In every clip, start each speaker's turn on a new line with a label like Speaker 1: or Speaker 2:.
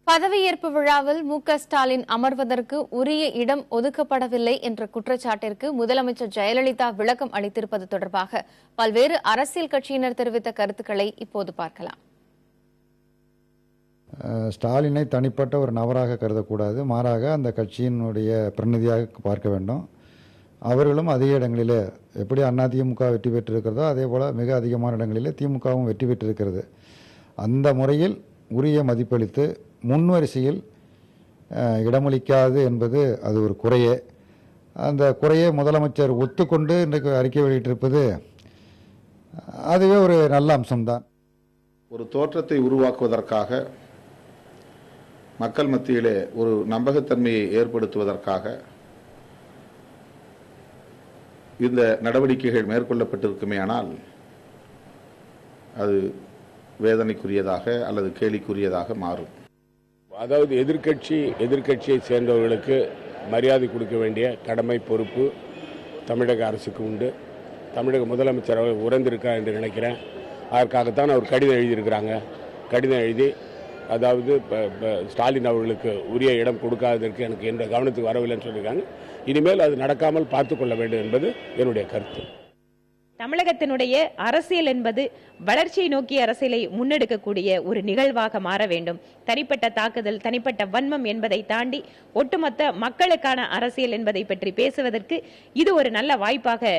Speaker 1: பதவியேற்பு விழாவில் மு.க.ஸ்டாலின் அமர்வதற்கு உரிய இடம் ஒதுக்கப்படவில்லை என்ற குற்றச்சாட்டிற்கு முதலமைச்சர் ஜெயலலிதா விளக்கம் அளித்திருப்பது தொடர்பாக பல்வேறு அரசியல் கட்சியினர் தெரிவித்த கருத்துக்களை இப்போது பார்க்கலாம்.
Speaker 2: ஸ்டாலினை தனிப்பட்ட ஒரு நபராக கருதக்கூடாது, மாறாக அந்த கட்சியினுடைய பிரதிநிதியாக பார்க்க வேண்டும். அவர்களும் அதிக இடங்களிலே எப்படி அதிமுக வெற்றி பெற்றிருக்கிறதோ அதே போல மிக அதிகமான இடங்களிலே திமுகவும் வெற்றி பெற்றிருக்கிறது. அந்த முறையில் உரிய மதிப்பளித்து முன்வரிசையில் இடமளிக்காது என்பது அது ஒரு குறையே. அந்த குறையை முதலமைச்சர் ஒத்துக்கொண்டு இன்றைக்கு அறிக்கை வெளியிட்டிருப்பது அதுவே ஒரு நல்ல அம்சம்தான்.
Speaker 3: ஒரு தோற்றத்தை உருவாக்குவதற்காக, மக்கள் மத்தியிலே ஒரு நம்பகத்தன்மையை ஏற்படுத்துவதற்காக இந்த நடவடிக்கைகள் மேற்கொள்ளப்பட்டிருக்குமேயானால் அது வேதனைக்குரியதாக அல்லது கேலிக்குரியதாக மாறும்.
Speaker 4: அதாவது எதிர்க்கட்சியை சேர்ந்தவர்களுக்கு மரியாதை கொடுக்க வேண்டிய கடமை பொறுப்பு தமிழக அரசுக்கு உண்டு. தமிழக முதலமைச்சர் அவர்கள் உறந்திருக்கார் என்று நினைக்கிறேன். அதற்காகத்தான் அவர் கடிதம் எழுதியிருக்கிறாங்க. கடிதம் எழுதி அதாவது ஸ்டாலின் அவர்களுக்கு உரிய இடம் கொடுக்காததற்கு எனக்கு எந்த கவனத்துக்கு வரவில்லைன்னு சொல்லியிருக்காங்க. இனிமேல் அது நடக்காமல் பார்த்துக்கொள்ள வேண்டும் என்பது என்னுடைய கருத்து.
Speaker 5: தமிழகத்தினுடைய அரசியல் என்பது வளர்ச்சியை நோக்கிய அரசியலை முன்னெடுக்கக்கூடிய ஒரு நிகழ்வாக மாற வேண்டும். தனிப்பட்ட தாக்குதல், தனிப்பட்ட வன்மம் என்பதை தாண்டி ஒட்டுமொத்த மக்களுக்கான அரசியல் என்பதை பற்றி பேசுவதற்கு இது ஒரு நல்ல வாய்ப்பாக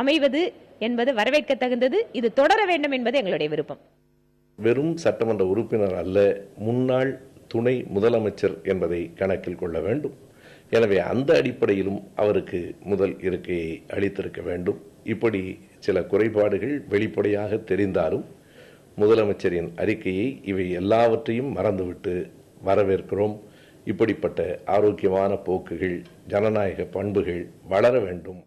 Speaker 5: அமைவது என்பது வரவேற்க தகுந்தது. இது தொடர வேண்டும் என்பது எங்களுடைய விருப்பம்.
Speaker 6: வெறும் சட்டமன்ற உறுப்பினர் அல்ல, முன்னாள் துணை முதலமைச்சர் என்பதை கணக்கில் கொள்ள வேண்டும். எனவே அந்த அடிப்படையிலும் அவருக்கு முதல் இருக்கையை அளித்திருக்க வேண்டும். இப்படி சில குறைபாடுகள் வெளிப்படையாக தெரிந்தாலும் முதலமைச்சரின் அறிக்கையை இவை எல்லாவற்றையும் மறந்துவிட்டு வரவேற்கிறோம். இப்படிப்பட்ட ஆரோக்கியமான போக்குகள், ஜனநாயக பண்புகள் வளர வேண்டும்.